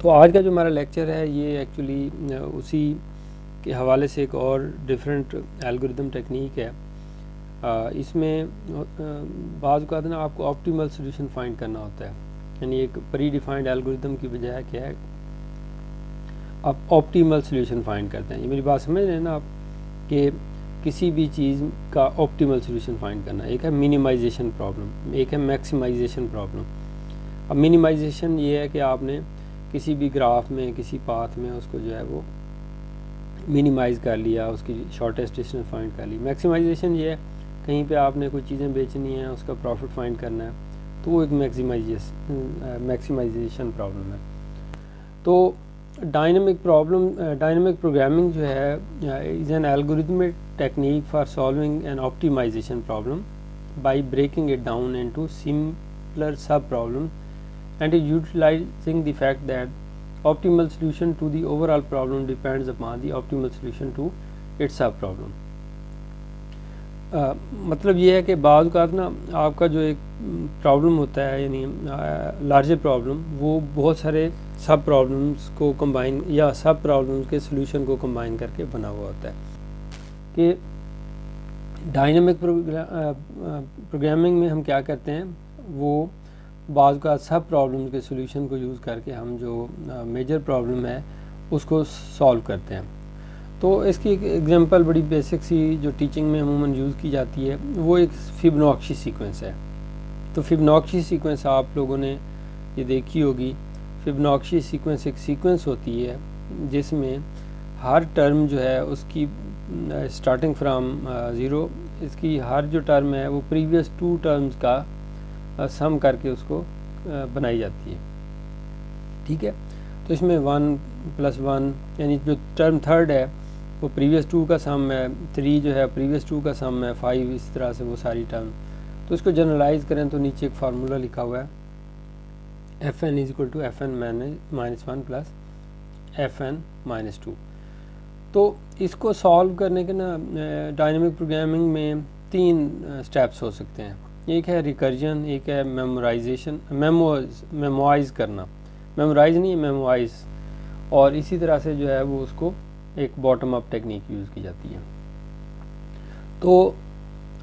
तो आज का जो हमारा लेक्चर है ये एक्चुअली उसी के हवाले से एक और डिफरेंट एल्गोरिदम टेक्निक है। इसमें बाज़ औक़ात ना आपको ऑप्टिमल सॉल्यूशन फाइंड करना होता है, यानी एक प्री डिफाइंड एल्गोरिदम की बजाय क्या है आप ऑप्टिमल सॉल्यूशन फाइंड करते हैं। ये मेरी बात समझ रहे हैं ना आप, कि किसी भी चीज़ का ऑप्टिमल सॉल्यूशन फाइंड करना। एक है मिनिमाइजेशन प्रॉब्लम, एक है मैक्सिमाइजेशन प्रॉब्लम। अब मिनिमाइजेशन ये है कि आपने किसी भी ग्राफ में किसी पाथ में उसको जो है वो मिनिमाइज़ कर लिया, उसकी शॉर्टेस्ट डिस्टेंस फाइंड कर ली। मैक्सिमाइजेशन ये है कहीं पे आपने कोई चीज़ें बेचनी है, उसका प्रॉफिट फाइंड करना है, तो वो एक मैक्सिमाइजेशन प्रॉब्लम है। तो डायनेमिक प्रोग्रामिंग जो है is an algorithmic technique for solving an optimisation problem by breaking it down into simpler subproblem and utilizing the fact that optimal solution to the overall problem depends upon the optimal solution to its sub problem। मतलब ये है कि बाज़ औक़ात ना आपका जो एक प्रॉब्लम होता है, यानी लार्जर प्रॉब्लम, वो बहुत सारे सब प्रॉब्लम्स को कंबाइन या सब प्रॉब्लम्स के सॉल्यूशन को कंबाइन करके बना हुआ होता है। कि डायनेमिक प्रोग्रामिंग में हम क्या करते हैं, वो बाज़ का सब प्रॉब्लम के सॉल्यूशन को यूज़ करके हम जो मेजर प्रॉब्लम है उसको सॉल्व करते हैं। तो इसकी एक एग्जांपल बड़ी बेसिक सी जो टीचिंग में अमूमन यूज़ की जाती है वो एक फिबोनाची सीक्वेंस है। तो फिबोनाची सीक्वेंस आप लोगों ने ये देखी होगी। फिबोनाची सीक्वेंस एक सीक्वेंस होती है जिसमें हर टर्म जो है उसकी स्टार्टिंग फ्राम ज़ीरो, इसकी हर जो टर्म है वो प्रीवियस टू टर्म्स का सम करके उसको बनाई जाती है। ठीक है, तो इसमें 1 + 1 यानी जो टर्म थर्ड है वो प्रीवियस टू का सम है, 3 जो है प्रीवियस टू का सम है, 5 इस तरह से वो सारी टर्म। तो इसको जनरलाइज करें तो नीचे एक फार्मूला लिखा हुआ है fn = fn - 1 + fn - 2। तो इसको सॉल्व करने के ना डायनेमिक प्रोग्रामिंग में 3 स्टेप्स हो सकते हैं। एक है रिकर्जन, एक है मेमोराइज करना, मेमोराइज नहीं है मेमोराइज, और इसी तरह से जो है वो उसको एक बॉटम अप टेक्निक यूज़ की जाती है। तो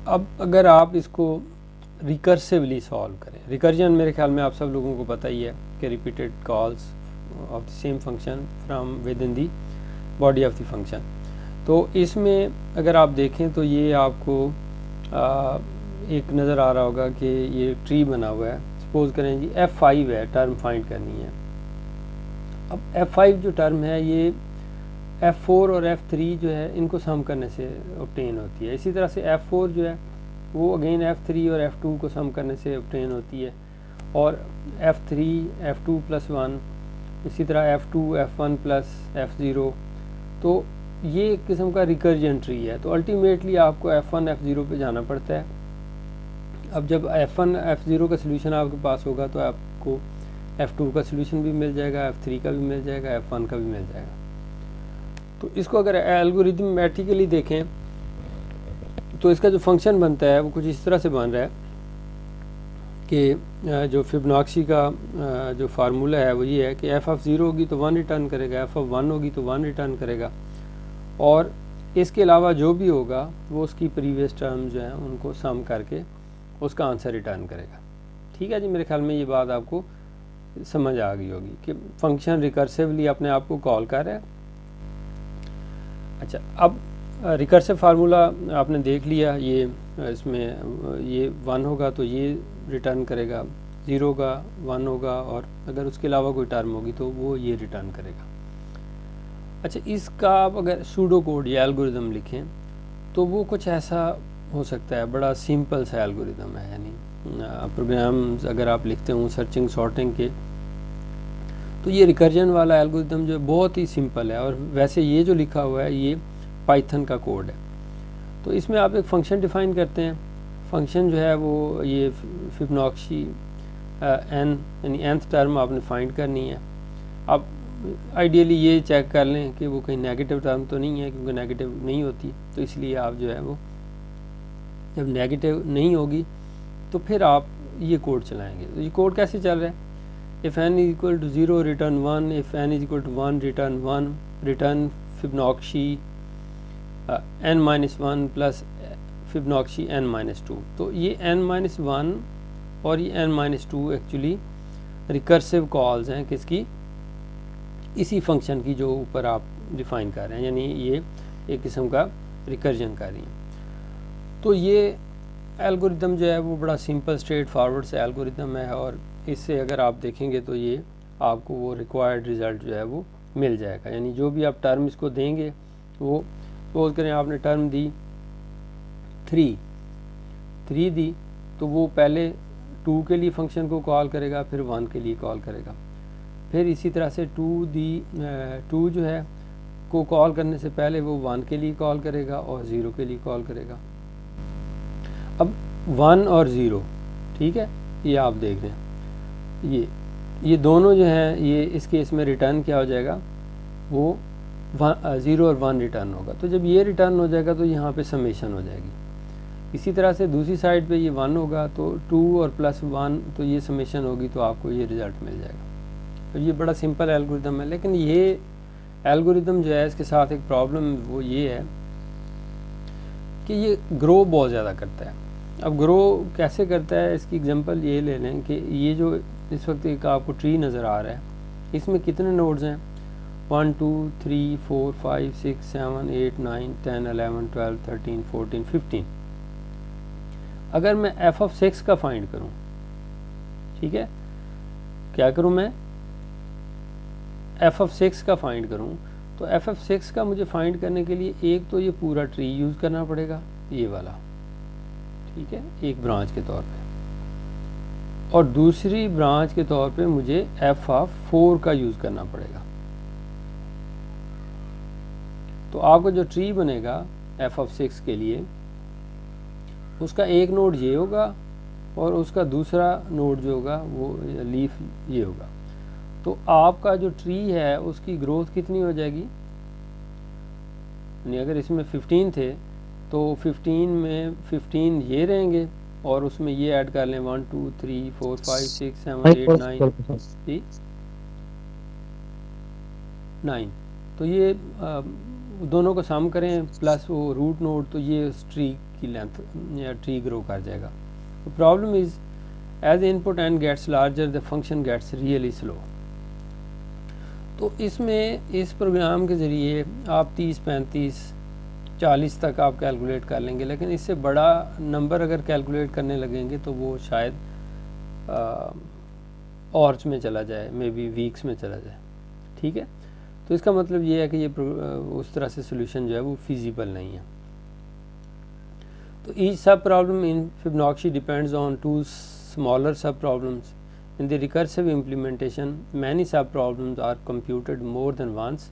अब अगर आप इसको रिकर्सिवली सॉल्व करें, रिकर्जन मेरे ख्याल में आप सब लोगों को पता ही है कि repeated calls of the same function from with in the body of the function. तो इसमें अगर आप देखें तो ये आपको एक नज़र आ रहा होगा कि ये ट्री बना हुआ है। सपोज करें जी f5 है, टर्म फाइंड करनी है। अब f5 जो टर्म है ये f4 और f3 जो है इनको सम करने से ऑब्टेन होती है। इसी तरह से f4 जो है वो अगेन f3 और f2 को सम करने से ऑब्टेन होती है, और f3 f2 + 1, इसी तरह f2 f1 + f0। तो ये एक किस्म का रिकर्जन ट्री है। तो अल्टीमेटली आपको f1 f0 पे जाना पड़ता है। अब जब f1 f0 का सलूशन आपके पास होगा तो आपको f2 का सलूशन भी मिल जाएगा, f3 का भी मिल जाएगा, f1 का भी मिल जाएगा। तो इसको अगर एल्गोरिथमेटिकली देखें तो इसका जो फंक्शन बनता है वो कुछ इस तरह से बन रहा है कि जो फिबोनाची का जो फार्मूला है वो ये है कि f(0) होगी तो 1 रिटर्न करेगा, f(1) होगी तो 1 रिटर्न करेगा, और इसके अलावा जो भी होगा वो उसकी प्रीवियस टर्म जो हैं उनको सम करके उसका आंसर रिटर्न करेगा। ठीक है जी, मेरे ख्याल में ये बात आपको समझ आ गई होगी कि फंक्शन रिकर्सिवली अपने आप को कॉल कर रहा है। अच्छा, अब रिकर्सिव फार्मूला आपने देख लिया। ये इसमें ये 1 होगा तो ये रिटर्न करेगा, 0 का 1 होगा, और अगर उसके अलावा कोई टर्म होगी तो वो ये रिटर्न करेगा। अच्छा, इसका आप अगर सूडो कोड या एल्गोरिदम लिखें तो वो कुछ ऐसा हो सकता है, बड़ा सिंपल सा एल्गोरिदम है। यानी प्रोग्राम्स अगर आप लिखते हो सर्चिंग सॉर्टिंग के, तो ये रिकर्जन वाला एल्गोरिदम जो है बहुत ही सिंपल है। और वैसे ये जो लिखा हुआ है ये पाइथन का कोड है। तो इसमें आप एक फ़ंक्शन डिफ़ाइन करते हैं। फंक्शन जो है वो ये फिबोनाची n यानी nth टर्म आपने फाइंड करनी है। अब आइडियली ये चेक कर लें कि वो कहीं नेगेटिव टर्म तो नहीं है, क्योंकि नेगेटिव नहीं होती, तो इसलिए आप जो है वो जब नेगेटिव नहीं होगी तो फिर आप ये कोड चलाएंगे। तो ये कोड कैसे चल रहा है, if n is equal to 0 return 1, if n is equal to 1 return 1, return Fibonacci n-1 plus Fibonacci n-2। तो ये n-1 और ये n-2 एक्चुअली रिकर्सिव कॉल्स हैं किसकी, इसी फंक्शन की जो ऊपर आप डिफ़ाइन कर रहे हैं, यानी ये एक किस्म का रिकर्जन कर रही हैं। तो ये एल्गोरिदम जो है वो बड़ा सिंपल स्ट्रेट फॉरवर्ड से एल्गोरिदम है, और इससे अगर आप देखेंगे तो ये आपको वो रिक्वायर्ड रिज़ल्ट जो है वो मिल जाएगा। यानी जो भी आप टर्म इसको देंगे, वो सपोज करें आपने टर्म दी 3 दी, तो वो पहले 2 के लिए फंक्शन को कॉल करेगा, फिर 1 के लिए कॉल करेगा, फिर इसी तरह से 2 जो है को कॉल करने से पहले वो 1 के लिए कॉल करेगा और 0 के लिए कॉल करेगा। अब 1 और 0, ठीक है, ये आप देख रहे हैं, ये दोनों जो हैं, ये इस केस में रिटर्न क्या हो जाएगा, वो 0 और 1 रिटर्न होगा। तो जब ये रिटर्न हो जाएगा तो यहाँ पे समेशन हो जाएगी। इसी तरह से दूसरी साइड पे ये 1 होगा तो 2 और प्लस 1, तो ये समेशन होगी, तो आपको ये रिज़ल्ट मिल जाएगा। तो ये बड़ा सिंपल एल्गोरिदम है, लेकिन ये एल्गोरिदम जो है इसके साथ एक प्रॉब्लम वो ये है कि ये ग्रो बहुत ज़्यादा करता है। अब ग्रो कैसे करता है, इसकी एग्जांपल ये ले लें कि ये जो इस वक्त एक आपको ट्री नज़र आ रहा है, इसमें कितने नोड्स हैं, 1 2 3 4 5 6 7 8 9 10 11 12 13 14 15। अगर मैं f(6) का फाइंड करूं, ठीक है, क्या करूं मैं, f(6) का फाइंड करूं, तो f(6) का मुझे फाइंड करने के लिए एक तो ये पूरा ट्री यूज़ करना पड़ेगा, ये वाला, ठीक है, एक ब्रांच के तौर पे, और दूसरी ब्रांच के तौर पे मुझे f(4) का यूज़ करना पड़ेगा। तो आपका जो ट्री बनेगा f(6) के लिए, उसका एक नोड ये होगा और उसका दूसरा नोड जो होगा वो लीफ ये होगा। तो आपका जो ट्री है उसकी ग्रोथ कितनी हो जाएगी, यानी अगर इसमें 15 थे तो 15 में 15 ये रहेंगे और उसमें ये ऐड कर लें 1 2 3 4 5 6 7 8 9, तो ये दोनों को सम करें प्लस वो रूट नोड, तो ये उस ट्री की लेंथ या ट्री ग्रो कर जाएगा। Problem is as input and gets larger the function gets really slow. तो इसमें इस प्रोग्राम के ज़रिए आप 30 35 40 तक आप कैलकुलेट कर लेंगे, लेकिन इससे बड़ा नंबर अगर कैलकुलेट करने लगेंगे तो वो शायद ऑर्स में चला जाए, मे बी वीक्स में चला जाए, ठीक है। तो इसका मतलब ये है कि ये उस तरह से सोल्यूशन जो है वो फिजिबल नहीं है। तो ईच सब problem in Fibonacci depends on 2 smaller सब problems. In the recursive implementation, many sub-problems are computed more than once.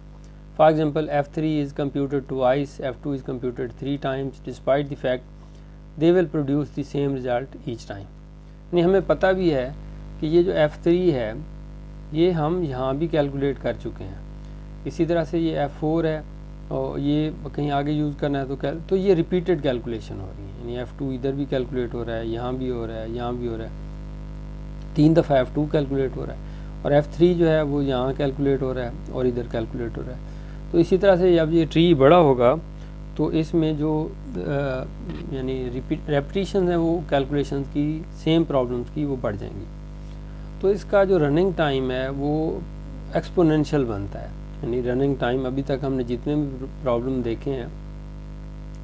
For example, f3 is computed twice, f2 is computed 3 times, despite the fact they will produce the same result each time. यानी हमें पता भी है कि ये जो f3 है ये हम यहाँ भी कैलकुलेट कर चुके हैं। इसी तरह से ये f4 है और ये कहीं आगे यूज़ करना है तो ये रिपीटेड कैलकुलेशन हो रही है, यानी f2 इधर भी कैलकुलेट हो रहा है, यहाँ भी हो रहा है, यहाँ भी हो रहा है, 3 दफ़ा f2 कैलकुलेट हो रहा है, और f3 जो है वो यहाँ कैलकुलेट हो रहा है और इधर कैलकुलेट हो रहा है। तो इसी तरह से जब ये ट्री बड़ा होगा तो इसमें जो यानी रेपिटेशन है वो कैलकुलेशंस की सेम प्रॉब्लम्स की वो बढ़ जाएंगी। तो इसका जो रनिंग टाइम है वो एक्सपोनेंशियल बनता है, यानी रनिंग टाइम अभी तक हमने जितने भी प्रॉब्लम देखे हैं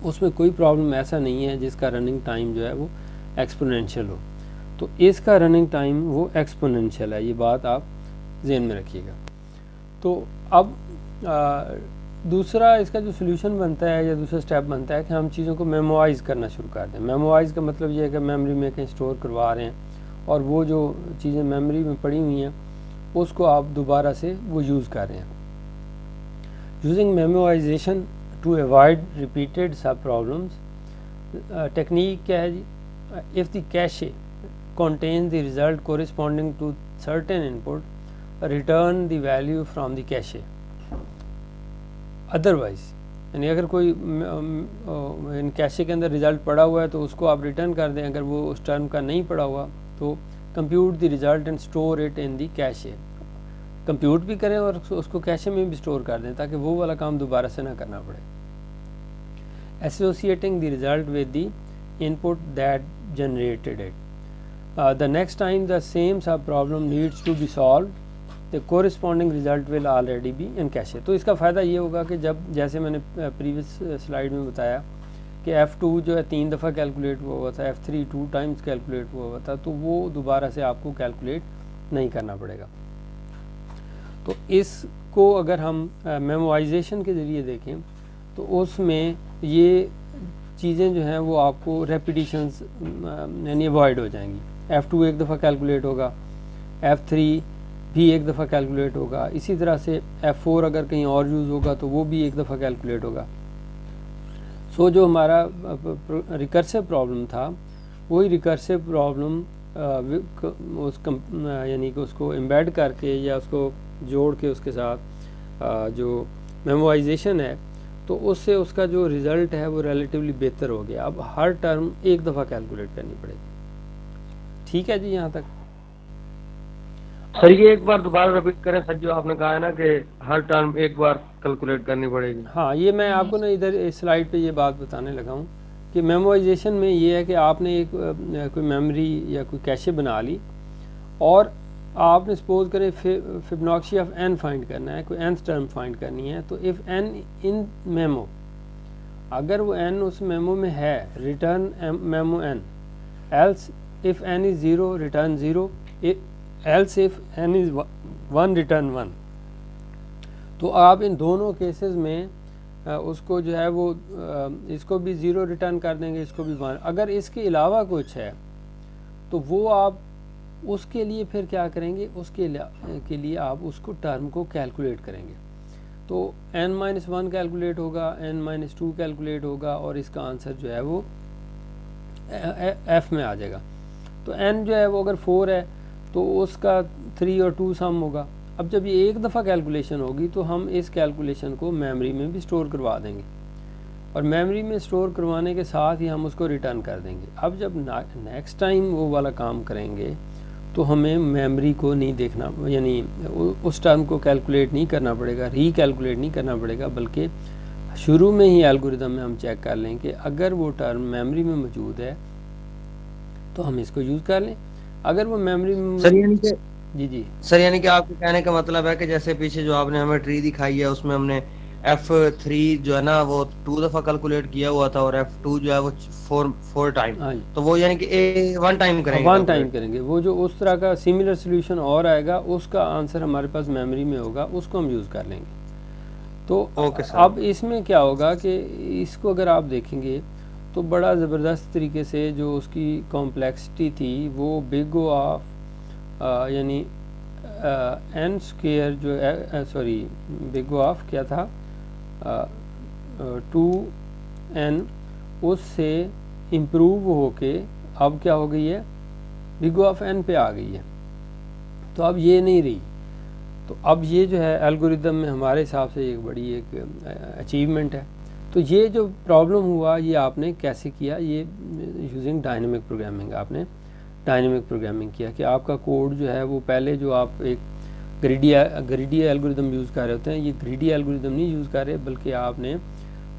उसमें कोई प्रॉब्लम ऐसा नहीं है जिसका रनिंग टाइम जो है वो एक्सपोनेंशियल हो। तो इसका रनिंग टाइम वो एक्सपोनेंशियल है, ये बात आप ज़हन में रखिएगा। तो अब दूसरा इसका जो सोल्यूशन बनता है या दूसरा स्टेप बनता है कि हम चीज़ों को मेमोराइज़ करना शुरू कर दें। मेमोराइज़ का मतलब ये है कि मेमोरी में कहीं स्टोर करवा रहे हैं और वो जो चीज़ें मेमोरी में पड़ी हुई हैं उसको आप दोबारा से वो यूज़ कर रहे हैं। Using memorisation to avoid repeated sub problems, technique क्या है जी, if the cache contains the result corresponding to certain input, return the value from the cache. Otherwise, यानी अगर कोई इन कैशे के अंदर रिज़ल्ट पड़ा हुआ है तो उसको आप रिटर्न कर दें, अगर वो उस टर्म का नहीं पड़ा हुआ तो compute the result and store it in the cache. Compute भी करें और उसको कैशे में भी स्टोर कर दें ताकि वो वाला काम दोबारा से ना करना पड़े। Associating the result with the input that generated it, the next time the same sub problem needs to be solve the corresponding result will already be in cache. तो इसका फ़ायदा ये होगा कि जब जैसे मैंने प्रीवियस स्लाइड में बताया कि F2 जो है 3 दफ़ा कैलकुलेट हुआ था, F3 2 टाइम्स कैलकुलेट हुआ था, तो वो दोबारा से आपको कैलकुलेट नहीं करना पड़ेगा। तो इसको अगर हम मेमोराइजेशन के ज़रिए देखें तो उसमें ये चीज़ें जो हैं वो आपको रेपिटिशंस यानी अवॉइड हो जाएंगी। F2 एक दफ़ा कैलकुलेट होगा, F3 भी एक दफ़ा कैलकुलेट होगा, इसी तरह से F4 अगर कहीं और यूज़ होगा तो वो भी एक दफ़ा कैलकुलेट होगा। सो जो हमारा रिकर्सिव प्रॉब्लम था वही रिकर्सिव प्रॉब्लम उस यानी कि उसको एम्बेड करके या उसको जोड़ के उसके साथ जो मेमोराइजेशन है तो उससे उसका जो रिज़ल्ट है वो रिलेटिवली बेहतर हो गया। अब हर टर्म एक दफ़ा कैलकुलेट करनी पड़ेगी। ठीक है जी, यहाँ तक। सर ये एक बार दोबारा रिपीट करें सर, जो आपने कहा है ना कि हर टर्म एक बार कैलकुलेट करनी पड़ेगी। हाँ, ये मैं आपको ना इधर इस स्लाइड पे ये बात बताने लगा हूँ कि मेमोराइजेशन में ये है कि आपने एक कोई मेमोरी या कोई कैशे बना ली और आपने सपोज करें फिबोनाची ऑफ n फाइंड करना है, कोई nth टर्म फाइंड करनी है। तो इफ़ n इन मेमो, अगर वो n उस मेमो में है return memo n, else if n is 0 return 0, else if n is 1 return 1। तो आप इन दोनों केसेस में उसको जो है वो इसको भी 0 रिटर्न कर देंगे, इसको भी 1। अगर इसके अलावा कुछ है तो वो आप उसके लिए फिर क्या करेंगे, उसके के लिए आप उसको टर्म को कैलकुलेट करेंगे। तो n-1 कैलकुलेट होगा, n-2 कैलकुलेट होगा और इसका आंसर जो है वो f में आ जाएगा। तो n जो है वो अगर 4 है तो उसका 3 और 2 सम होगा। अब जब ये एक दफ़ा कैलकुलेशन होगी तो हम इस कैलकुलेशन को मेमोरी में भी स्टोर करवा देंगे और मेमोरी में स्टोर करवाने के साथ ही हम उसको रिटर्न कर देंगे। अब जब नेक्स्ट टाइम वो वाला काम करेंगे तो हमें मेमोरी को नहीं देखना, यानी उस टर्म को कैलकुलेट नहीं करना पड़ेगा, रीकैलकुलेट नहीं करना पड़ेगा, बल्कि शुरू में ही एल्गोरिदम में हम चेक कर लें कि अगर वो टर्म मेमोरी में मौजूद है तो हम इसको यूज़ कर लें। अगर वो मेमोरी में सर यानी कि जी सर यानी कि आपके कहने का मतलब है कि जैसे पीछे जो आपने हमें ट्री दिखाई है उसमें हमने F3 जो है ना वो 2 दफ़ा कैलकुलेट किया हुआ था और F2 जो है वो 4 टाइम। हाँ जी, तो वो यानी कि 1 टाइम करेंगे, 1 टाइम करेंगे। वो जो उस तरह का सिमिलर सोल्यूशन और आएगा उसका आंसर हमारे पास मेमोरी में होगा, उसको हम यूज़ कर लेंगे। तो अब इसमें क्या होगा कि इसको अगर आप देखेंगे तो बड़ा ज़बरदस्त तरीके से जो उसकी कॉम्प्लेक्सिटी थी वो बिग O ऑफ यानी n स्क्वायर जो है, सॉरी बिग O ऑफ क्या था 2n, उससे इम्प्रूव होके अब क्या हो गई है, बिग O ऑफ n पे आ गई है। तो अब ये नहीं रही। तो अब ये जो है एल्गोरिदम में हमारे हिसाब से एक बड़ी एक अचीवमेंट है। तो ये जो प्रॉब्लम हुआ ये आपने कैसे किया, ये यूजिंग डायनेमिक प्रोग्रामिंग। आपने डायनेमिक प्रोग्रामिंग किया कि आपका कोड जो है वो पहले जो आप एक ग्रीडी एल्गोरिदम यूज़ कर रहे होते हैं, ये ग्रीडी एल्गोरिदम नहीं यूज़ कर रहे, बल्कि आपने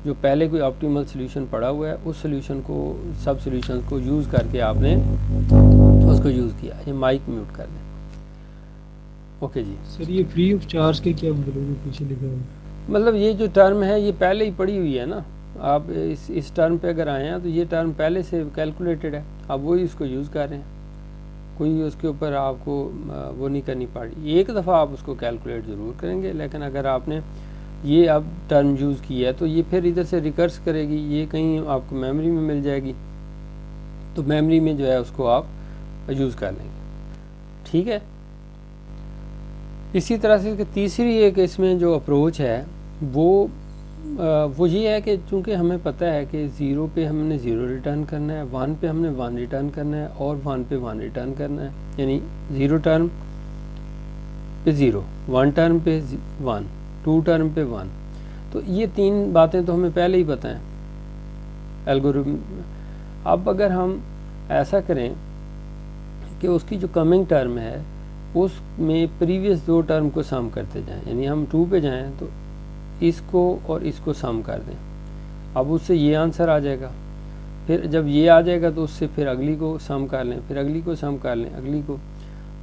जो पहले कोई ऑप्टिमल सोल्यूशन पड़ा हुआ है उस सोल्यूशन को, सब सोल्यूशन को यूज़ करके आपने उसको यूज़ किया। ये माइक म्यूट कर दें। ओके जी सर, ये फ्री ऑफ चार्ज के क्या मतलब पीछे लिखा है? मतलब ये जो टर्म है ये पहले ही पड़ी हुई है ना, आप इस टर्म पे अगर आए हैं तो ये टर्म पहले से कैलकुलेटेड है, आप वही इसको यूज़ कर रहे हैं, कोई उसके ऊपर आपको वो नहीं करनी पड़ी। एक दफ़ा आप उसको कैलकुलेट ज़रूर करेंगे, लेकिन अगर आपने ये अब टर्म यूज़ की है तो ये फिर इधर से रिकर्स करेगी, ये कहीं आपको मेमोरी में मिल जाएगी, तो मेमोरी में जो है उसको आप यूज़ कर लेंगे। ठीक है। इसी तरह से तीसरी एक इसमें जो अप्रोच है वो ये है कि चूँकि हमें पता है कि 0 पे हमने 0 रिटर्न करना है, 1 पे हमने 1 रिटर्न करना है और 1 पे 1 रिटर्न करना है, यानी 0 टर्म पे 0, 1 टर्म पे 1, 2 टर्म पे 1। तो ये 3 बातें तो हमें पहले ही पता हैं एल्गोरिथम। अब अगर हम ऐसा करें कि उसकी जो कमिंग टर्म है उसमें प्रीवियस दो टर्म को सम करते जाएं, यानी हम 2 पे जाएं तो इसको और इसको सम कर दें, अब उससे ये आंसर आ जाएगा। फिर जब ये आ जाएगा तो उससे फिर अगली को सम कर लें, फिर अगली को सम कर लें, अगली को।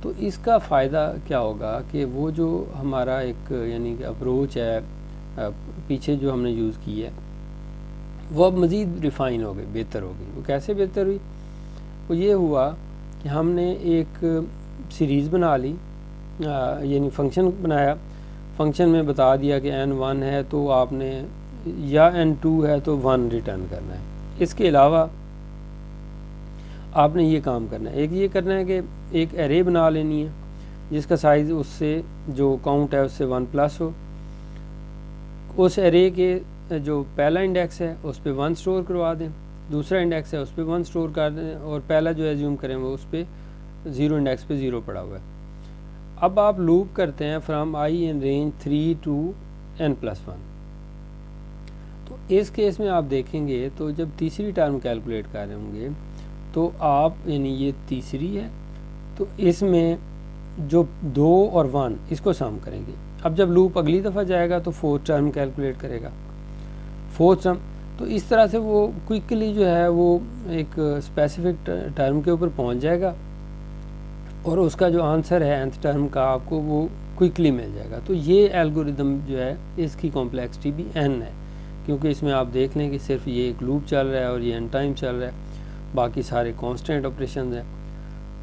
तो इसका फ़ायदा क्या होगा कि वो जो हमारा एक यानी कि अप्रोच है पीछे जो हमने यूज़ की है वो अब मज़ीद रिफ़ाइन हो गई, बेहतर हो गई। वो कैसे बेहतर हुई? वो ये हुआ कि हमने एक सीरीज़ बना ली, यानी फ़ंक्शन बनाया, फ़ंक्शन में बता दिया कि n1 है तो आपने या n2 है तो 1 रिटर्न करना है। इसके अलावा आपने ये काम करना है, एक ये करना है कि एक एरे बना लेनी है जिसका साइज़ उससे जो काउंट है उससे 1+ हो। उस एरे के जो पहला इंडेक्स है उस पर 1 स्टोर करवा दें, दूसरा इंडेक्स है उस पर 1 स्टोर कर दें, और पहला जो एज्यूम करें वो उस पर 0 इंडेक्स पे 0 पड़ा हुआ है। अब आप लूप करते हैं from i in range 3 to n+1। तो इस केस में आप देखेंगे तो जब तीसरी टर्म कैलकुलेट कर रहे होंगे तो आप यानी ये तीसरी है तो इसमें जो 2 और 1 इसको सम करेंगे। अब जब लूप अगली दफ़ा जाएगा तो 4th टर्म कैलकुलेट करेगा, 4th टर्म। तो इस तरह से वो क्विकली जो है वो एक स्पेसिफिक टर्म के ऊपर पहुंच जाएगा और उसका जो आंसर है nth टर्म का आपको वो क्विकली मिल जाएगा। तो ये एल्गोरिदम जो है इसकी कॉम्प्लेक्सिटी भी n है, क्योंकि इसमें आप देख लें कि सिर्फ ये एक लूप चल रहा है और ये n टाइम चल रहा है, बाकी सारे कांस्टेंट ऑपरेशंस हैं।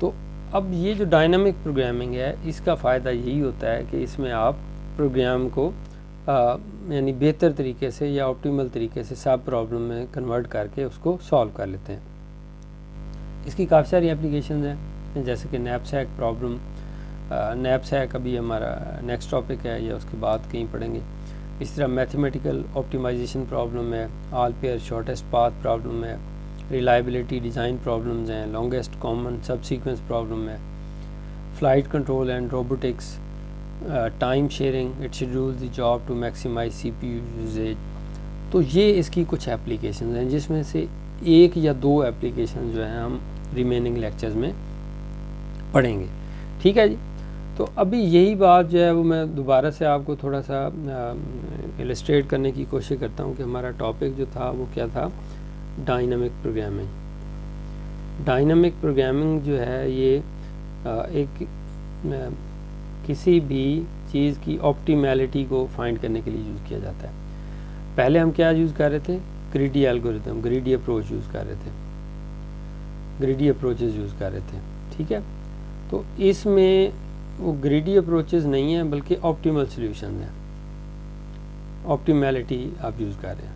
तो अब ये जो डायनामिक प्रोग्रामिंग है इसका फ़ायदा यही होता है कि इसमें आप प्रोग्राम को यानी बेहतर तरीके से या ऑप्टिमल तरीके से सब प्रॉब्लम में कन्वर्ट करके उसको सॉल्व कर लेते हैं। इसकी काफ़ी सारी एप्लीकेशन हैं, जैसे कि नैपसैक प्रॉब्लम। नैपसैक अभी हमारा नेक्स्ट टॉपिक है या उसके बाद कहीं पढ़ेंगे। इस तरह मैथमेटिकल ऑप्टिमाइजेशन प्रॉब्लम है, all pair shortest path problem है, रिलायबिलिटी डिज़ाइन प्रॉब्लम्स हैं, longest common subsequence problem है, flight control and robotics, time sharing, it schedules the job to maximise CPU usage. तो ये इसकी कुछ एप्लीकेशन हैं जिसमें से एक या दो एप्लीकेशन जो हैं हम रिमेनिंग लेक्चर्स में पढ़ेंगे। ठीक है जी। तो अभी यही बात जो है वो मैं दोबारा से आपको थोड़ा सा इलस्ट्रेट करने की कोशिश करता हूँ कि हमारा टॉपिक जो था वो क्या था, डायनामिक प्रोग्रामिंग। डायनामिक प्रोग्रामिंग जो है ये एक किसी भी चीज़ की ऑप्टिमैलिटी को फाइंड करने के लिए यूज़ किया जाता है। पहले हम क्या यूज़ कर रहे थे, greedy algorithm, greedy approach use कर रहे थे, ग्रीडी अप्रोचेस यूज़ कर रहे थे। ठीक है, तो इसमें वो ग्रीडी अप्रोचेस नहीं है बल्कि ऑप्टिमल सॉल्यूशन है, ऑप्टिमैलिटी आप यूज़ कर रहे हैं।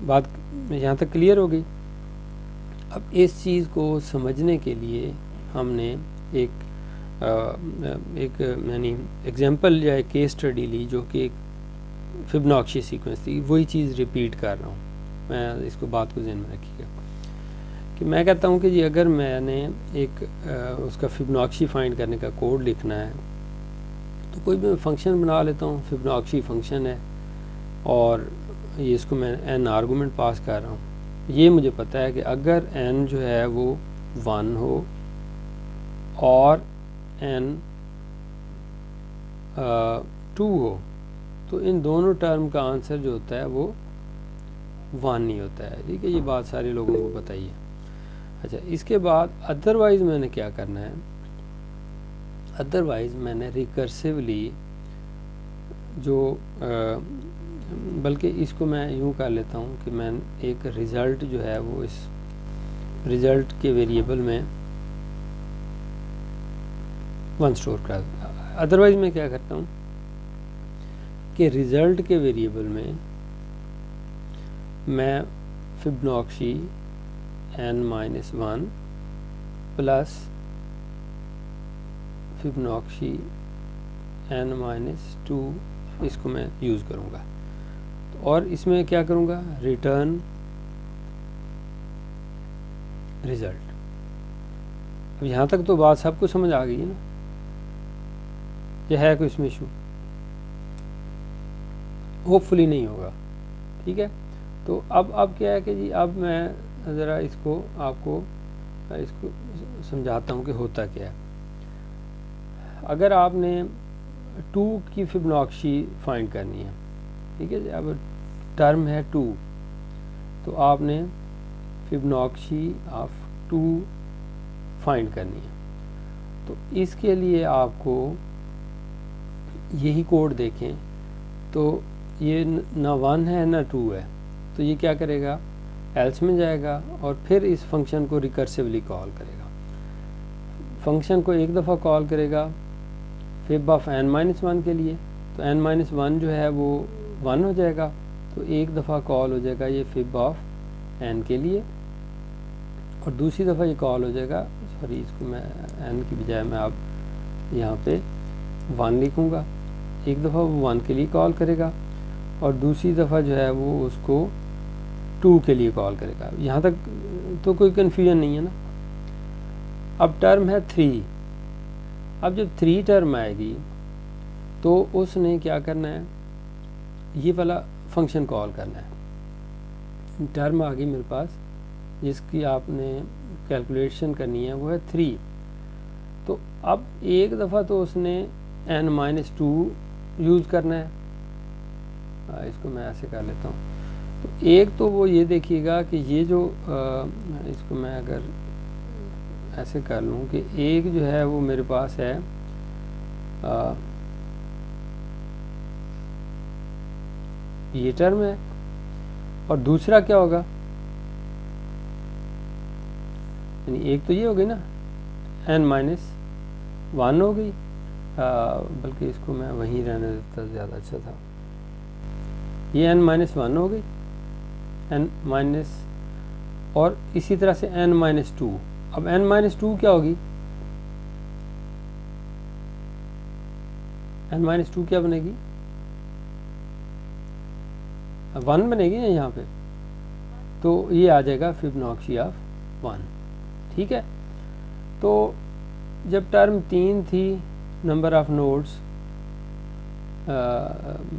बात यहाँ तक क्लियर हो गई। अब इस चीज़ को समझने के लिए हमने एक यानी एग्जांपल या एक केस स्टडी ली जो कि एक फिबोनाची सीक्वेंस थी। वही चीज़ रिपीट कर रहा हूँ मैं, इसको बात को ध्यान में रखिएगा कि मैं कहता हूँ कि जी अगर मैंने एक उसका फिबोनाची फाइंड करने का कोड लिखना है तो कोई भी फंक्शन बना लेता हूँ, फिबोनाची फंक्शन है और ये इसको मैं n आर्गूमेंट पास कर रहा हूँ। ये मुझे पता है कि अगर n जो है वो 1 हो और n 2 हो तो इन दोनों टर्म का आंसर जो होता है वो 1 ही होता है। ठीक है, ये बात सारे लोगों को पता ही है। अच्छा, इसके बाद अदरवाइज़ मैंने क्या करना है, अदरवाइज़ मैंने रिकर्सिवली जो बल्कि इसको मैं यूँ कर लेता हूँ कि मैं एक रिज़ल्ट जो है वो इस रिज़ल्ट के वेरिएबल में 1 स्टोर कर देता हूँ। अदरवाइज़ मैं क्या करता हूँ कि रिज़ल्ट के वेरिएबल में मैं Fibonacci n-1 plus Fibonacci n-2 इसको मैं यूज़ करूँगा। और इसमें क्या करूँगा, रिटर्न रिज़ल्ट। अब यहाँ तक तो बात सबको समझ आ गई है ना, यह है कोई इसमें इशू? होपफुली नहीं होगा। ठीक है, तो अब क्या है कि जी अब मैं ज़रा इसको आपको इसको समझाता हूँ कि होता क्या है। अगर आपने 2 की फिबोनाची फाइंड करनी है, ठीक है, अब टर्म है 2, तो आपने फिबोनाची ऑफ 2 फाइंड करनी है। तो इसके लिए आपको यही कोड देखें, तो ये ना 1 है ना 2 है, तो ये क्या करेगा, एल्स में जाएगा और फिर इस फंक्शन को रिकर्सिवली कॉल करेगा। फंक्शन को एक दफ़ा कॉल करेगा फिब ऑफ n-1 के लिए, तो n-1 जो है वो 1 हो जाएगा, तो एक दफ़ा कॉल हो जाएगा ये फिब ऑफ n के लिए, और दूसरी दफ़ा ये कॉल हो जाएगा, सॉरी इसको मैं n की बजाय मैं अब यहाँ पे 1 लिखूँगा। एक दफ़ा वो 1 के लिए कॉल करेगा और दूसरी दफ़ा जो है वो उसको 2 के लिए कॉल करेगा। यहाँ तक तो कोई कन्फ्यूजन नहीं है ना। अब टर्म है 3, अब जब 3 टर्म आएगी तो उसने क्या करना है, ये वाला फंक्शन कॉल करना है। टर्म आ गई मेरे पास जिसकी आपने कैलकुलेशन करनी है, वो है 3। तो अब एक दफ़ा तो उसने n-2 यूज़ करना है, इसको मैं ऐसे कर लेता हूँ। तो एक तो वो ये देखिएगा कि ये जो इसको मैं अगर ऐसे कर लूँ कि एक जो है वो मेरे पास है ये टर्म है, और दूसरा क्या होगा, यानी एक तो ये हो गई ना n-1 हो गई, बल्कि इसको मैं वहीं रहने देता ज़्यादा अच्छा था। ये n-1 हो गई, n- और इसी तरह से n-2। अब n-2 क्या होगी, n-2 क्या बनेगी, 1 बनेगी ना यहाँ पे, तो ये आ जाएगा फिबोनाची ऑफ 1, ठीक है। तो जब टर्म 3 थी नंबर ऑफ नोड्स,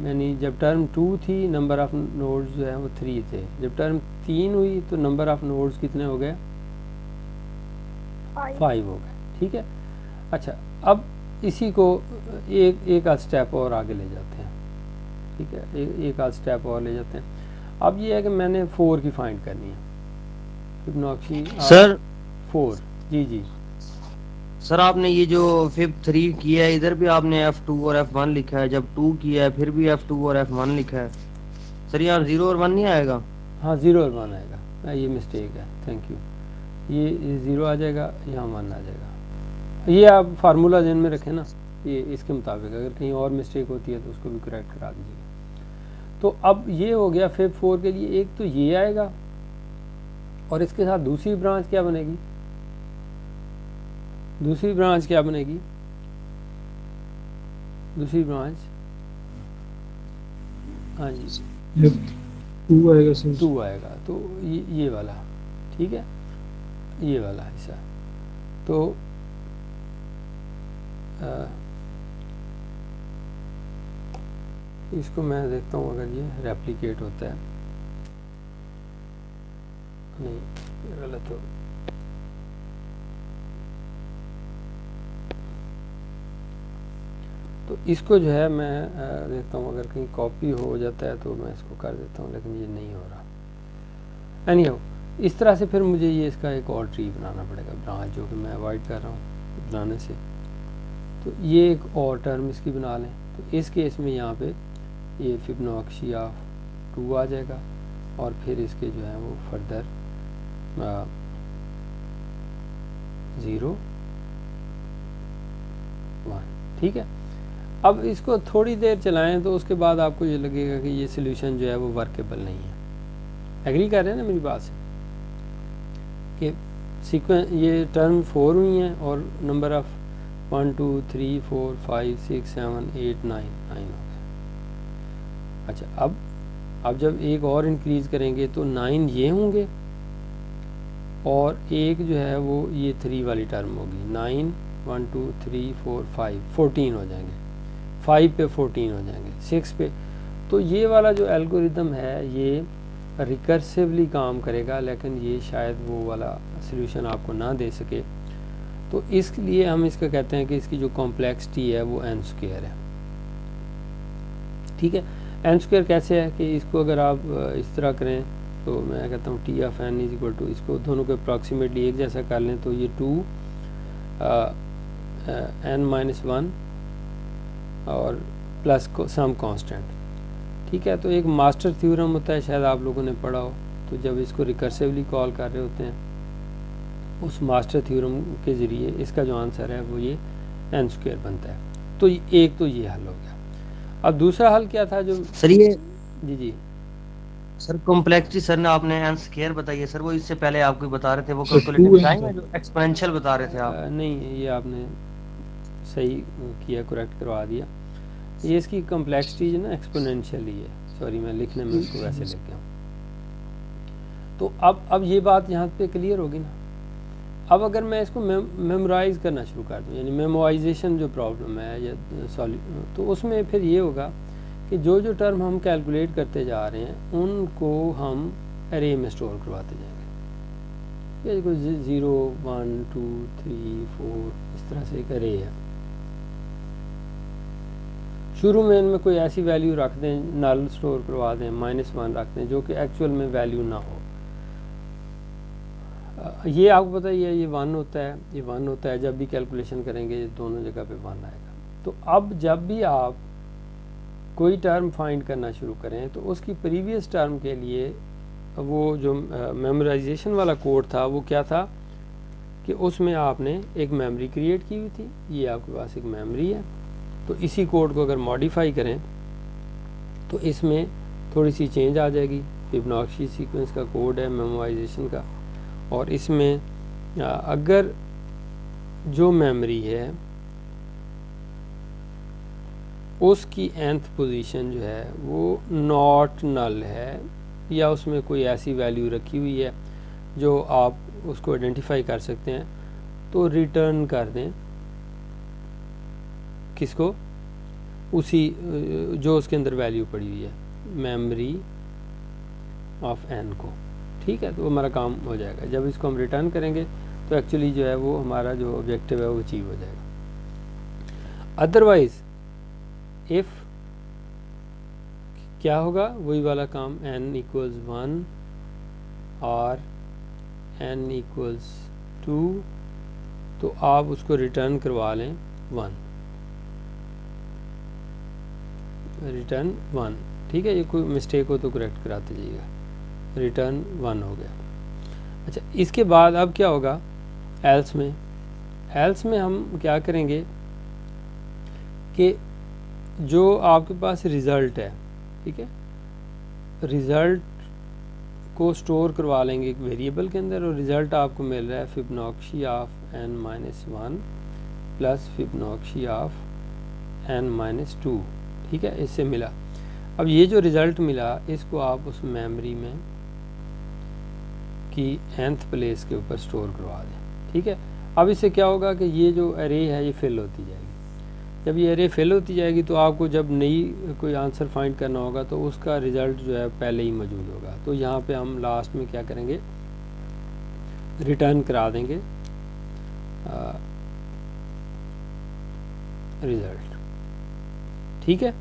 यानी जब टर्म 2 थी नंबर ऑफ नोड्स जो है वो 3 थे, जब टर्म 3 हुई तो नंबर ऑफ नोड्स कितने हो गए, 5 हो गए, ठीक है। अच्छा, अब इसी को एक आध स्टेप और आगे ले जाते हैं, ठीक है, एक आध स्टेप और ले जाते हैं। अब ये है कि मैंने 4 की फाइंड करनी है, फिबोनाची सर 4। जी सर आपने ये जो फिब 3 किया है, इधर भी आपने F2 और F1 लिखा है, जब 2 किया है फिर भी F2 और F1 लिखा है। सर यहाँ 0 और 1 नहीं आएगा? हाँ, 0 और 1 आएगा, ये मिस्टेक है, थैंक यू। ये 0 आ जाएगा, यहाँ 1 आ जाएगा। ये आप फार्मूला ध्यान में रखें ना, ये इसके मुताबिक अगर कहीं और मिस्टेक होती है तो उसको भी करेक्ट करा दीजिएगा। तो अब ये हो गया फिब 4 के लिए, एक तो ये आएगा और इसके साथ दूसरी ब्रांच क्या बनेगी, दूसरी ब्रांच दूसरी ब्रांच, हाँ जी 2 आएगा सर, 2 आएगा, तो ये वाला, ठीक है, ये वाला हिस्सा। तो इसको मैं देखता हूँ अगर ये रेप्लिकेट होता है, नहीं ये गलत हो, तो इसको जो है मैं देखता हूँ अगर कहीं कॉपी हो जाता है तो मैं इसको कर देता हूँ, लेकिन ये नहीं हो रहा। एनीहाउ, इस तरह से फिर मुझे ये इसका एक और ट्री बनाना पड़ेगा, ब्रांच जो कि मैं अवॉइड कर रहा हूँ बनाने से। तो ये एक और टर्म इसकी बना लें, तो इस केस में यहाँ पे ये फिबोनाची ऑफ 2 आ जाएगा और फिर इसके जो है वो फर्दर 0 1, ठीक है। अब इसको थोड़ी देर चलाएं तो उसके बाद आपको ये लगेगा कि ये सॉल्यूशन जो है वो वर्केबल नहीं है। एग्री कर रहे हैं ना मेरी बात से कि सीक्वेंस ये टर्म 4 हुई हैं और नंबर ऑफ 1 2 3 4 5 6 7 8 9 हो गए। अच्छा, अब जब एक और इंक्रीज़ करेंगे तो 9 ये होंगे और एक जो है वो ये 3 वाली टर्म होगी, 9 1 2 3 4 5 14 हो जाएंगे, 5 पे 14 हो जाएंगे, 6 पे। तो ये वाला जो एल्गोरिदम है ये रिकर्सिवली काम करेगा, लेकिन ये शायद वो वाला सॉल्यूशन आपको ना दे सके। तो इसलिए हम इसका कहते हैं कि इसकी जो कॉम्प्लेक्सिटी है वो n स्क्वायर है। ठीक है, n स्क्वायर कैसे है कि इसको अगर आप इस तरह करें तो मैं कहता हूँ T of n is equal to, इसको दोनों को अप्रॉक्सीमेटली एक जैसा कर लें तो ये 2 n-1 और प्लस सम कांस्टेंट। ठीक है, तो एक मास्टर थ्योरम होता है, शायद आप लोगों ने पढ़ा हो। तो जब इसको रिकर्सिवली कॉल कर रहे होते हैं उस मास्टर थ्योरम के ज़रिए इसका जो आंसर है वो ये n स्क्वायर बनता है। तो एक तो ये हल हो गया। अब दूसरा हल क्या था जो सर ये जी सर कॉम्प्लेक्सिटी सर ने आपने n स्क्वायर बताई है सर, वो इससे पहले आपको बता रहे थे वो सर, कैलकुलेटिंग 2n टाइम है था। जो एक्सपोनेंशियल बता रहे थे आप। नहीं, ये आपने सही किया, करेक्ट करवा दिया। ये इसकी कॉम्प्लेक्सिटी जो ना एक्सपोनेंशियल ही है, सॉरी मैं लिखने में उसको वैसे लिख गया हूँ। तो अब ये बात यहाँ पे क्लियर होगी ना। अब अगर मैं इसको मेमोराइज़ करना शुरू कर दूँ, यानी मेमोराइजेशन जो प्रॉब्लम है या तो उसमें फिर ये होगा कि जो जो टर्म हम कैलकुलेट करते जा रहे हैं उनको हम एरे में स्टोर करवाते जाएंगे। ये कोई 0 1 2 3 4 इस तरह से एक एरे है। शुरू में इनमें कोई ऐसी वैल्यू रख दें, नल स्टोर करवा दें, -1 रख दें जो कि एक्चुअल में वैल्यू ना हो। ये आपको पता ही है, ये 1 होता है, ये 1 होता है। जब भी कैलकुलेशन करेंगे ये दोनों जगह पे 1 आएगा। तो अब जब भी आप कोई टर्म फाइंड करना शुरू करें तो उसकी प्रीवियस टर्म के लिए वो जो मेमोराइजेशन वाला कोड था वो क्या था कि उसमें आपने एक मेमोरी क्रिएट की हुई थी। ये आपके पास एक मेमोरी है, तो इसी कोड को अगर मॉडिफाई करें तो इसमें थोड़ी सी चेंज आ जाएगी। फिबोनाची सीक्वेंस का कोड है मेमोराइजेशन का, और इसमें अगर जो मेमोरी है उसकी nth पोजीशन जो है वो नॉट नल है या उसमें कोई ऐसी वैल्यू रखी हुई है जो आप उसको आइडेंटिफाई कर सकते हैं, तो रिटर्न कर दें किसको, उसी जो उसके अंदर वैल्यू पड़ी हुई है मेमोरी ऑफ n को। ठीक है, तो हमारा काम हो जाएगा। जब इसको हम रिटर्न करेंगे तो एक्चुअली जो है वो हमारा जो ऑब्जेक्टिव है वो अचीव हो जाएगा। अदरवाइज इफ़ क्या होगा, वही वाला काम n = 1 और n = 2, तो आप उसको रिटर्न करवा लें 1, रिटर्न 1। ठीक है, ये कोई मिस्टेक हो तो करेक्ट कराते जाइएगा। रिटर्न 1 हो गया। अच्छा, इसके बाद अब क्या होगा एल्स में हम क्या करेंगे कि जो आपके पास रिज़ल्ट है, ठीक है, रिज़ल्ट को स्टोर करवा लेंगे एक वेरिएबल के अंदर, और रिज़ल्ट आपको मिल रहा है Fibonacci of n-1 plus Fibonacci of n-2। ठीक है, इससे मिला। अब ये जो रिज़ल्ट मिला इसको आप उस मेमोरी में की nth प्लेस के ऊपर स्टोर करवा दें। ठीक है, अब इससे क्या होगा कि ये जो एरे है ये फिल होती जाएगी। जब ये एरे फिल होती जाएगी तो आपको जब नई कोई आंसर फाइंड करना होगा तो उसका रिज़ल्ट जो है पहले ही मौजूद होगा। तो यहाँ पे हम लास्ट में क्या करेंगे, रिटर्न करा देंगे रिज़ल्ट। ठीक है,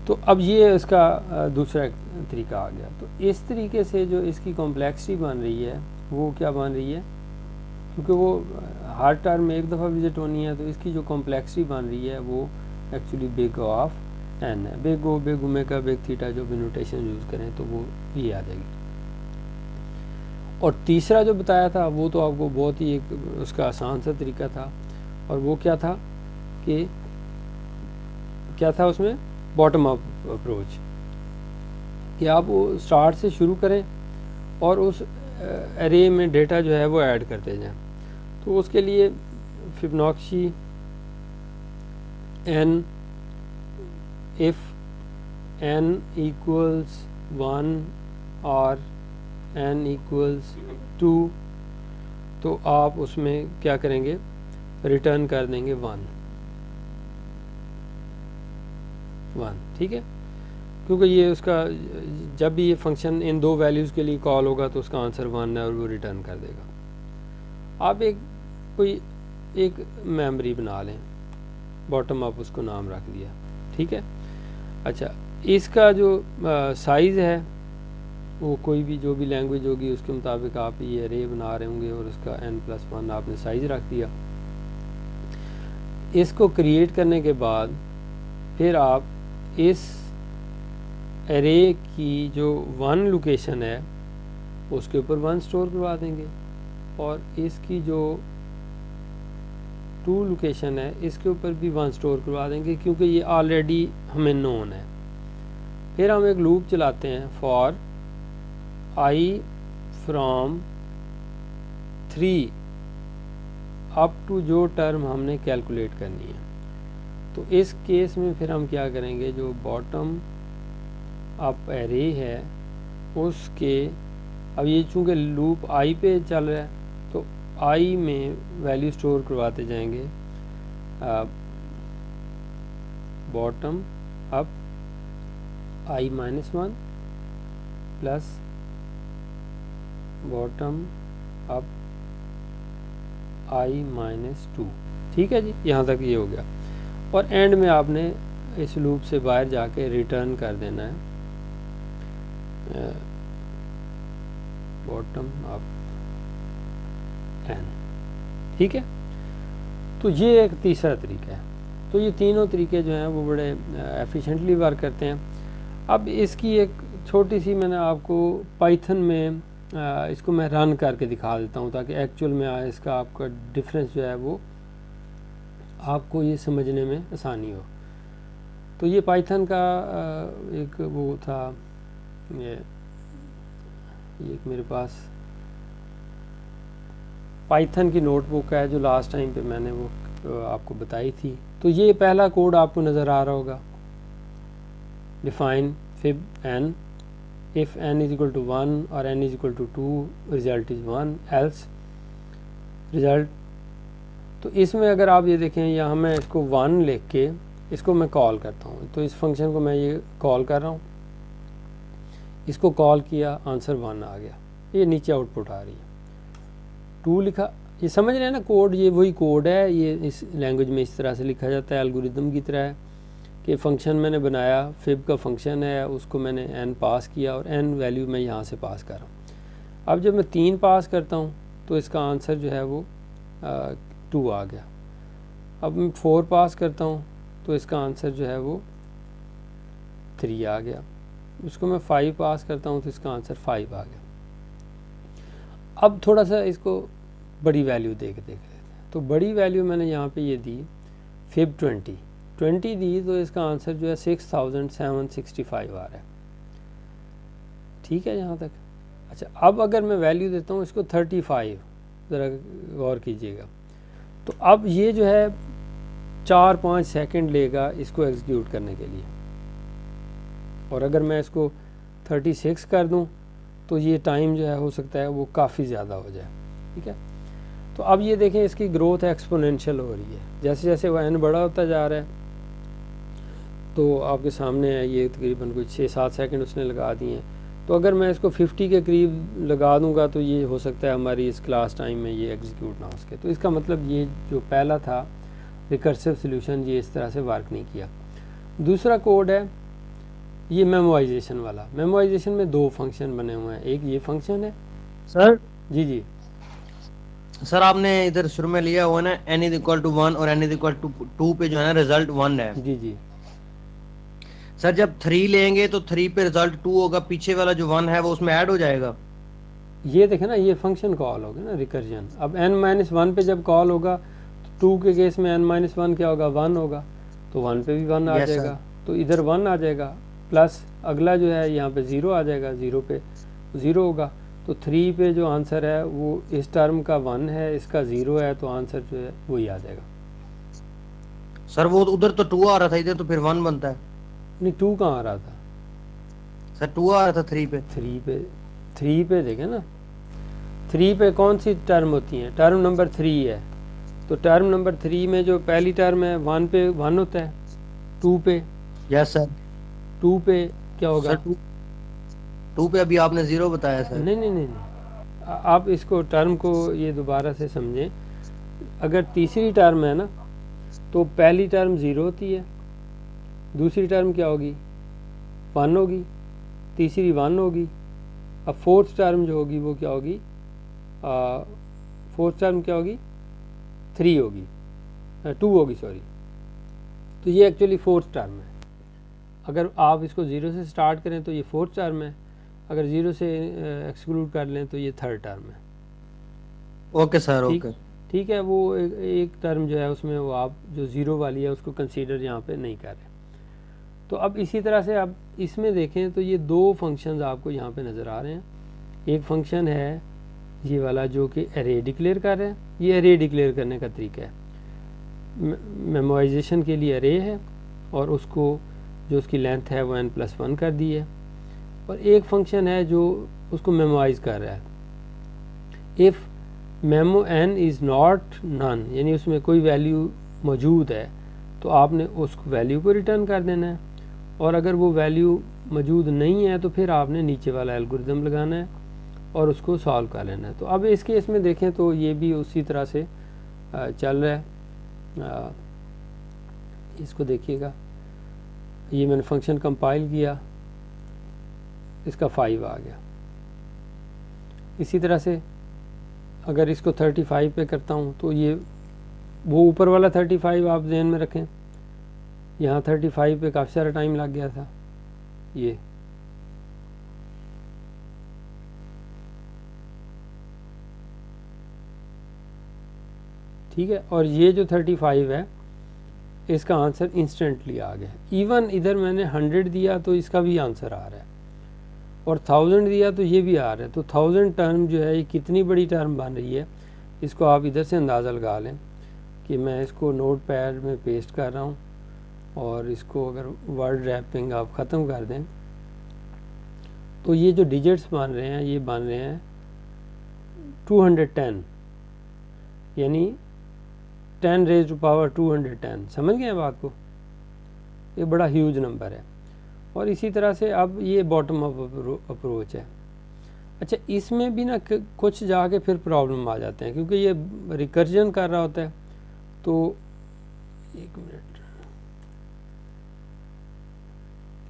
तो अब ये इसका दूसरा तरीका आ गया। तो इस तरीके से जो इसकी कॉम्प्लेक्सिटी बन रही है वो क्या बन रही है, क्योंकि वो हर टर्म में एक दफ़ा विजिट होनी है, तो इसकी जो कॉम्प्लेक्सिटी बन रही है वो एक्चुअली बिग ऑफ n है। Big O, big omega, big theta जो भी नोटेशन यूज़ करें तो वो ये आ जाएगी। और तीसरा जो बताया था वो तो आपको बहुत ही एक उसका आसान सा तरीका था, और वो क्या था कि क्या था उसमें बॉटम अप अप्रोच, कि आप वो स्टार्ट से शुरू करें और उस एरे में डेटा जो है वो ऐड करते जाएं। तो उसके लिए फिबोनाची n इफ़ n = 1 और n = 2, तो आप उसमें क्या करेंगे, रिटर्न कर देंगे 1। ठीक है, क्योंकि ये उसका जब भी ये फंक्शन इन दो वैल्यूज़ के लिए कॉल होगा तो उसका आंसर 1 है और वो रिटर्न कर देगा। आप एक मेमोरी बना लें, बॉटम अप उसको नाम रख दिया, ठीक है। अच्छा, इसका जो साइज़ है वो कोई भी जो भी लैंग्वेज होगी उसके मुताबिक आप ये अरे बना रहे होंगे और उसका n+1 आपने साइज़ रख दिया। इसको क्रिएट करने के बाद फिर आप इस एरे की जो 1 लोकेशन है उसके ऊपर 1 स्टोर करवा देंगे और इसकी जो 2 लोकेशन है इसके ऊपर भी 1 स्टोर करवा देंगे, क्योंकि ये ऑलरेडी हमें नोन है। फिर हम एक लूप चलाते हैं for i from 3 up to जो टर्म हमने कैलकुलेट करनी है। तो इस केस में फिर हम क्या करेंगे, जो बॉटम अप एरे है उसके, अब ये चूँकि लूप i पे चल रहा है तो i में वैल्यू स्टोर करवाते जाएंगे bottom up i-1 plus bottom up i-2। ठीक है जी, यहाँ तक ये हो गया। और एंड में आपने इस लूप से बाहर जाके रिटर्न कर देना है बॉटम अप n। ठीक है, तो ये एक तीसरा तरीका है। तो ये तीनों तरीके जो हैं वो बड़े एफिशिएंटली वर्क करते हैं। अब इसकी एक छोटी सी मैंने आपको पाइथन में इसको मैं रन करके दिखा देता हूँ ताकि एक्चुअल में इसका आपका डिफरेंस जो है वो आपको ये समझने में आसानी हो। तो ये पाइथन का एक वो था, ये एक मेरे पास पाइथन की नोटबुक है जो लास्ट टाइम पे मैंने वो आपको बताई थी। तो ये पहला कोड आपको नज़र आ रहा होगा, define fib n if n is equal to 1 और n is equal to 2 result is 1 else result। तो इसमें अगर आप ये देखें, यहाँ मैं इसको 1 लिख के इसको मैं कॉल करता हूँ, तो इस फंक्शन को मैं ये कॉल कर रहा हूँ, इसको कॉल किया, आंसर 1 आ गया, ये नीचे आउटपुट आ रही है। 2 लिखा, ये समझ रहे हैं ना कोड, ये वही कोड है, ये इस लैंग्वेज में इस तरह से लिखा जाता है, एल्गोरिदम की तरह है कि फ़ंक्शन मैंने बनाया, फिब का फंक्शन है, उसको मैंने n पास किया और n वैल्यू मैं यहाँ से पास कर रहा हूँ। अब जब मैं 3 पास करता हूँ तो इसका आंसर जो है वो 2 आ गया। अब मैं 4 पास करता हूँ तो इसका आंसर जो है वो 3 आ गया। उसको मैं 5 पास करता हूँ तो इसका आंसर 5 आ गया। अब थोड़ा सा इसको बड़ी वैल्यू देख लेते हैं। तो बड़ी वैल्यू मैंने यहाँ पे ये दी फिब 20 दी, तो इसका आंसर जो है 6765 आ रहा है। ठीक है यहाँ तक। अच्छा, अब अगर मैं वैल्यू देता हूँ इसको 35, ज़रा गौर कीजिएगा, तो अब ये जो है 4-5 सेकंड लेगा इसको एग्जीक्यूट करने के लिए, और अगर मैं इसको 36 कर दूँ तो ये टाइम जो है हो सकता है वो काफ़ी ज़्यादा हो जाए। ठीक है, तो अब ये देखें इसकी ग्रोथ एक्सपोनेंशियल हो रही है, जैसे जैसे वो n बड़ा होता जा रहा है। तो आपके सामने है ये तकरीबन कुछ 6-7 सेकंड उसने लगा दिए हैं। तो अगर मैं इसको 50 के करीब लगा दूंगा तो ये हो सकता है हमारी इस क्लास टाइम में ये एग्जीक्यूट ना हो सके। तो इसका मतलब ये जो पहला था रिकर्सिव सॉल्यूशन, ये इस तरह से वर्क नहीं किया। दूसरा कोड है ये मेमोराइजेशन वाला। मेमोराइजेशन में 2 फंक्शन बने हुए हैं, एक ये फंक्शन है सर। जी सर आपने इधर शुरू में लिया हुआ ना n इज इक्वल टू 1 और n इज इक्वल टू 2 पे जो है ना रिजल्ट 1 है। जी सर जब 3 लेंगे तो 3 पे रिजल्ट 2 होगा, पीछे वाला जो 1 है वो उसमें ऐड हो जाएगा। ये देखें ना, ये फंक्शन कॉल होगा ना रिकर्जन। अब n-1 पे जब कॉल होगा तो 2 के केस में n-1 क्या होगा, 1 होगा, तो 1 पे भी 1 आ जाएगा, तो इधर 1 आ जाएगा, प्लस अगला जो है यहाँ पे 0 आ जाएगा, 0 पे 0 होगा। तो 3 पे जो आंसर है वो इस टर्म का 1 है, इसका 0 है, तो आंसर जो है वही आ जाएगा। सर वो उधर तो 2 आ रहा था, इधर तो फिर 1 बनता है। नहीं, 2 कहाँ आ रहा था सर? 2 आ रहा था 3 पे। 3 पे देखें ना, 3 पे कौन सी टर्म होती है, टर्म नंबर 3 है। तो टर्म नंबर 3 में जो पहली टर्म है 1 पे 1 होता है, 2 पे यस सर, 2 पे क्या होगा? सर टू पे अभी आपने 0 बताया सर। नहीं नहीं नहीं नहीं, आप इसको टर्म को ये दोबारा से समझें। अगर तीसरी टर्म है ना, तो पहली टर्म 0 होती है, दूसरी टर्म क्या होगी? 1 होगी, तीसरी 1 होगी। अब फोर्थ टर्म जो होगी वो क्या होगी? फोर्थ टर्म क्या होगी? 3 होगी, 2 होगी सॉरी। तो ये एक्चुअली फोर्थ टर्म है। अगर आप इसको 0 से स्टार्ट करें तो ये फोर्थ टर्म है, अगर 0 से एक्सक्लूड कर लें तो ये थर्ड टर्म है। ओके सर ठीक ओके। ठीक है, वो एक टर्म जो है उसमें वो आप जो 0 वाली है उसको कंसीडर यहाँ पे नहीं कर रहे। तो अब इसी तरह से आप इसमें देखें तो ये दो फंक्शंस आपको यहाँ पे नज़र आ रहे हैं। एक फंक्शन है ये वाला जो कि एरे डिक्लेयर कर रहा है, ये एरे डिक्लेयर करने का तरीका है। मेमोराइजेशन के लिए एरे है और उसको जो उसकी लेंथ है वो n+1 कर दी है। और एक फंक्शन है जो उसको मेमोराइज कर रहा है। If memo n is not none, यानी उसमें कोई वैल्यू मौजूद है तो आपने उस वैल्यू को रिटर्न कर देना है, और अगर वो वैल्यू मौजूद नहीं है तो फिर आपने नीचे वाला एल्गोरिदम लगाना है और उसको सॉल्व कर लेना है। तो अब इस केस में देखें तो ये भी उसी तरह से चल रहा है। इसको देखिएगा, ये मैंने फंक्शन कंपाइल किया, इसका 5 आ गया। इसी तरह से अगर इसको 35 पे करता हूँ तो ये वो ऊपर वाला 35 आप ध्यान में रखें, यहाँ 35 पे काफ़ी सारा टाइम लग गया था ये। ठीक है, और ये जो 35 है इसका आंसर इंस्टेंटली आ गया। इवन इधर मैंने 100 दिया तो इसका भी आंसर आ रहा है, और 1000 दिया तो ये भी आ रहा है। तो 1000 टर्म जो है ये कितनी बड़ी टर्म बन रही है, इसको आप इधर से अंदाज़ा लगा लें कि मैं इसको नोट पैड में पेस्ट कर रहा हूँ, और इसको अगर वर्ड रैपिंग आप ख़त्म कर दें तो ये जो डिजिट्स बन रहे हैं ये बन रहे हैं 210, यानी 10 रेज़ टू पावर 210। समझ गए बात को? ये बड़ा ह्यूज नंबर है। और इसी तरह से अब ये बॉटम अप अप्रोच है। अच्छा, इसमें भी ना कुछ जाके फिर प्रॉब्लम आ जाते हैं, क्योंकि ये रिकर्जन कर रहा होता है। तो एक मिनट,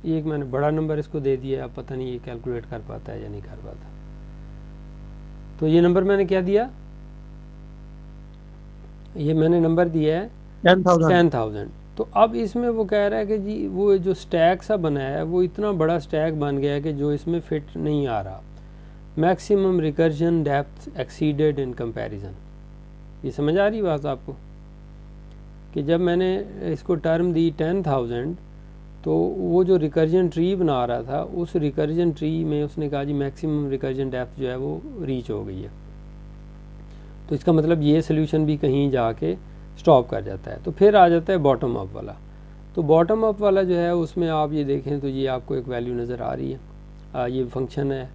ये एक मैंने बड़ा नंबर इसको दे दिया, अब पता नहीं ये कैलकुलेट कर पाता है या नहीं कर पाता। तो ये नंबर मैंने क्या दिया, ये मैंने नंबर दिया है 10,000। तो अब इसमें वो कह रहा है कि जी वो जो स्टैक सा बनाया है वो इतना बड़ा स्टैक बन गया है कि जो इसमें फिट नहीं आ रहा। Maximum recursion depth exceeded in comparison. ये समझ आ रही बात आपको कि जब मैंने इसको टर्म दी 10,000 तो वो जो रिकर्जन ट्री बना रहा था उस रिकर्जन ट्री में उसने कहा जी मैक्सिमम रिकर्जन डेप्थ जो है वो रीच हो गई है। तो इसका मतलब ये सोल्यूशन भी कहीं जाके स्टॉप कर जाता है। तो फिर आ जाता है बॉटम अप वाला। तो बॉटम अप वाला जो है उसमें आप ये देखें तो ये आपको एक वैल्यू नज़र आ रही है। ये फंक्शन है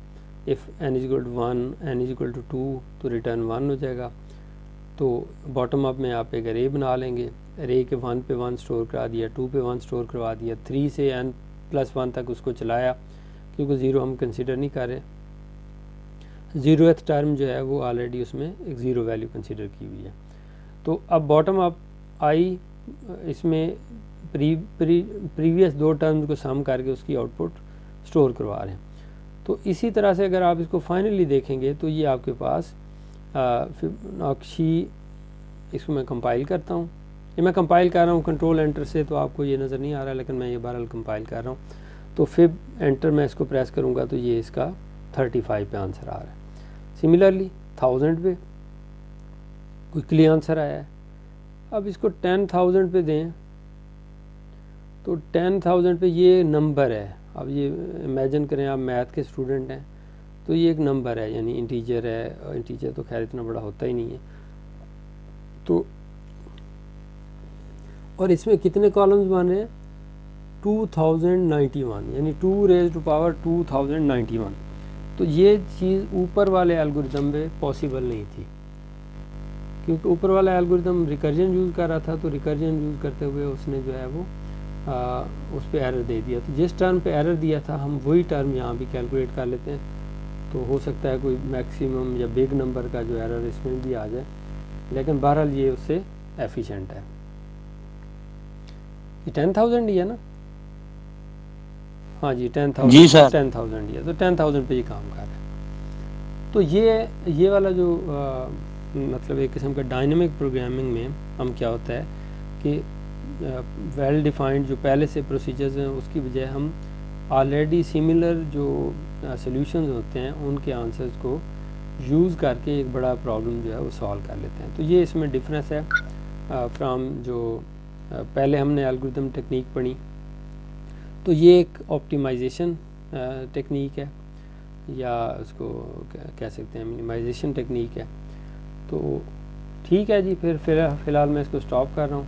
इफ़ n = 1 n = 2 तो रिटर्न 1 हो जाएगा। तो बॉटम अप में आप एक अरे बना लेंगे, अरे के 1 पे 1 स्टोर करा दिया, 2 पे 1 स्टोर करवा दिया, 3 से n+1 तक उसको चलाया, क्योंकि 0 हम कंसिडर नहीं कर रहे। 0th टर्म जो है वो ऑलरेडी उसमें एक 0 वैल्यू कंसिडर की हुई है। तो अब बॉटम अप आई इसमें प्रीवियस 2 टर्म्स को सम करके उसकी आउटपुट स्टोर करवा रहे हैं। तो इसी तरह से अगर आप इसको फाइनली देखेंगे तो ये आपके पास फिबोनाची, इसको मैं कंपाइल करता हूँ, ये मैं कंपाइल कर रहा हूँ कंट्रोल एंटर से, तो आपको ये नज़र नहीं आ रहा, लेकिन मैं ये बहरहाल कंपाइल कर रहा हूँ। तो फिब एंटर मैं इसको प्रेस करूँगा तो ये इसका 35 पे आंसर आ रहा है। सिमिलरली 1000 पे क्विकली आंसर आया है। अब इसको 10,000 पे दें तो 10,000 पे ये नंबर है। अब ये इमेजिन करें आप मैथ के स्टूडेंट हैं तो ये एक नंबर है, यानी इंटीजर है। इंटीजर तो खैर इतना बड़ा होता ही नहीं है। तो और इसमें कितने कॉलम्स बन रहे हैं, 2091, यानी 2⁻²2091। तो ये चीज़ ऊपर वाले एल्गोरिदम में पॉसिबल नहीं थी, क्योंकि ऊपर वाला एल्गोरिदम रिकर्जन यूज़ कर रहा था। तो रिकर्जन यूज़ करते हुए उसने जो है वो उस पर एरर दे दिया। तो जिस टर्म पे एरर दिया था हम वही टर्म यहाँ भी कैलकुलेट कर लेते हैं। तो हो सकता है कोई मैक्सिमम या बिग नंबर का जो एरर इसमें भी आ जाए, लेकिन बहरहाल ये उससे एफिशिएंट है। ये 10,000 ही है ना? हाँ जी 10,000 जी सर। 10,000 ही है, तो 10,000 पे ये काम कर रहा है। तो ये वाला जो मतलब एक किस्म का डायनेमिक प्रोग्रामिंग में हम क्या होता है कि वेल डिफाइंड जो पहले से प्रोसीजर्स हैं उसकी बजाय हम ऑलरेडी सिमिलर जो सॉल्यूशंस होते हैं उनके आंसर्स को यूज़ करके एक बड़ा प्रॉब्लम जो है वो सॉल्व कर लेते हैं। तो ये इसमें डिफरेंस है फ्रॉम जो पहले हमने एल्गोरिथम टेक्निक पढ़ी। तो ये एक ऑप्टिमाइजेशन टेक्निक है या उसको कह सकते हैं मिनिमाइजेशन टेक्निक है। तो ठीक है जी, फिर फ़िलहाल मैं इसको स्टॉप कर रहा हूँ।